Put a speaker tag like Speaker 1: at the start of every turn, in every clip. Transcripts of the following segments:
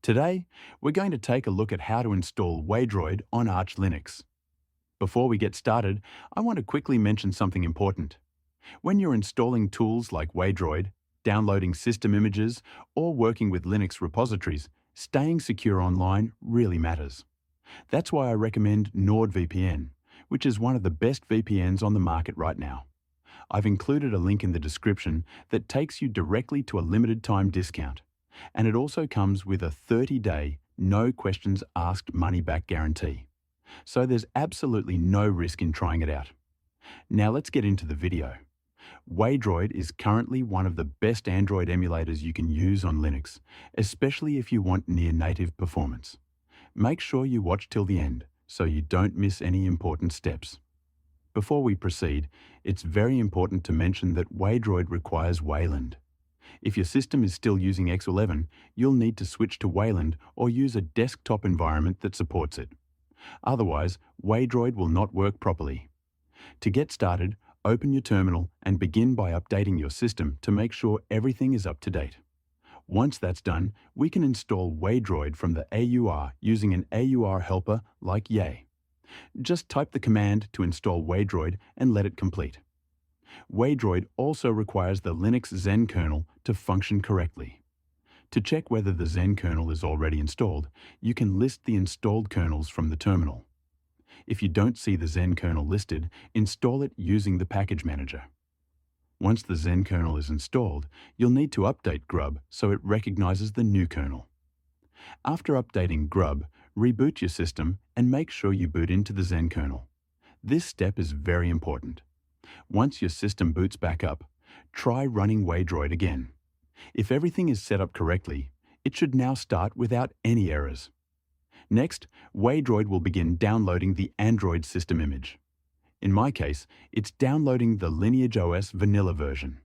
Speaker 1: Today, we're going to take a look at how to install Waydroid on Arch Linux. Before we get started, I want to quickly mention something important. When you're installing tools like Waydroid, downloading system images, or working with Linux repositories, staying secure online really matters. That's why I recommend NordVPN, which is one of the best VPNs on the market right now. I've included a link in the description that takes you directly to a limited time discount. And it also comes with a 30-day, no questions asked money-back guarantee. So there's absolutely no risk in trying it out. Now let's get into the video. Waydroid is currently one of the best Android emulators you can use on Linux, especially if you want near-native performance. Make sure you watch till the end, so you don't miss any important steps. Before we proceed, it's very important to mention that Waydroid requires Wayland. If your system is still using X11, you'll need to switch to Wayland or use a desktop environment that supports it. Otherwise, Waydroid will not work properly. To get started, open your terminal and begin by updating your system to make sure everything is up to date. Once that's done, we can install Waydroid from the AUR using an AUR helper like Yay. Just type the command to install Waydroid and let it complete. Waydroid also requires the Linux Zen kernel to function correctly. To check whether the Zen kernel is already installed, you can list the installed kernels from the terminal. If you don't see the Zen kernel listed, install it using the package manager. Once the Zen kernel is installed, you'll need to update grub so it recognizes the new kernel. After updating grub, reboot your system and make sure you boot into the Zen kernel. This step is very important. Once your system boots back up, try running Waydroid again. If everything is set up correctly, it should now start without any errors. Next, Waydroid will begin downloading the Android system image. In my case, it's downloading the Lineage OS vanilla version.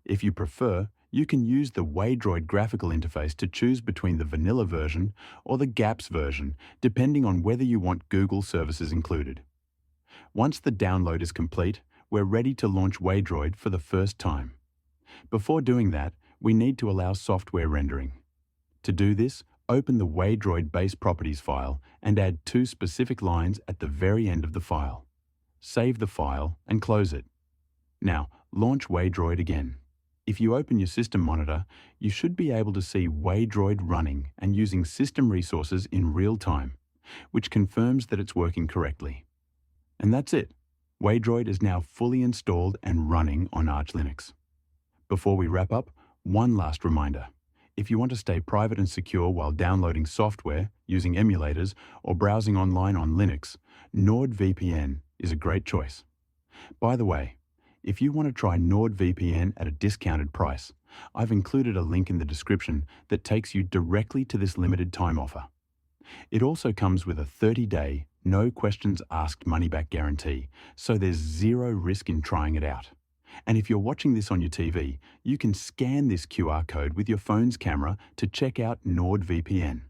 Speaker 1: If you prefer, you can use the Waydroid graphical interface to choose between the vanilla version or the GApps version, depending on whether you want Google services included. Once the download is complete, we're ready to launch Waydroid for the first time. Before doing that, we need to allow software rendering. To do this, open the Waydroid base properties file and add 2 specific lines at the very end of the file. Save the file and close it. Now, launch Waydroid again. If you open your system monitor, you should be able to see Waydroid running and using system resources in real time, which confirms that it's working correctly. And that's it. Waydroid is now fully installed and running on Arch Linux. Before we wrap up, one last reminder. If you want to stay private and secure while downloading software, using emulators, or browsing online on Linux, NordVPN is a great choice. By the way, if you want to try NordVPN at a discounted price, I've included a link in the description that takes you directly to this limited time offer. It also comes with a 30-day, no questions asked money-back guarantee, so there's zero risk in trying it out. And if you're watching this on your TV, you can scan this QR code with your phone's camera to check out NordVPN.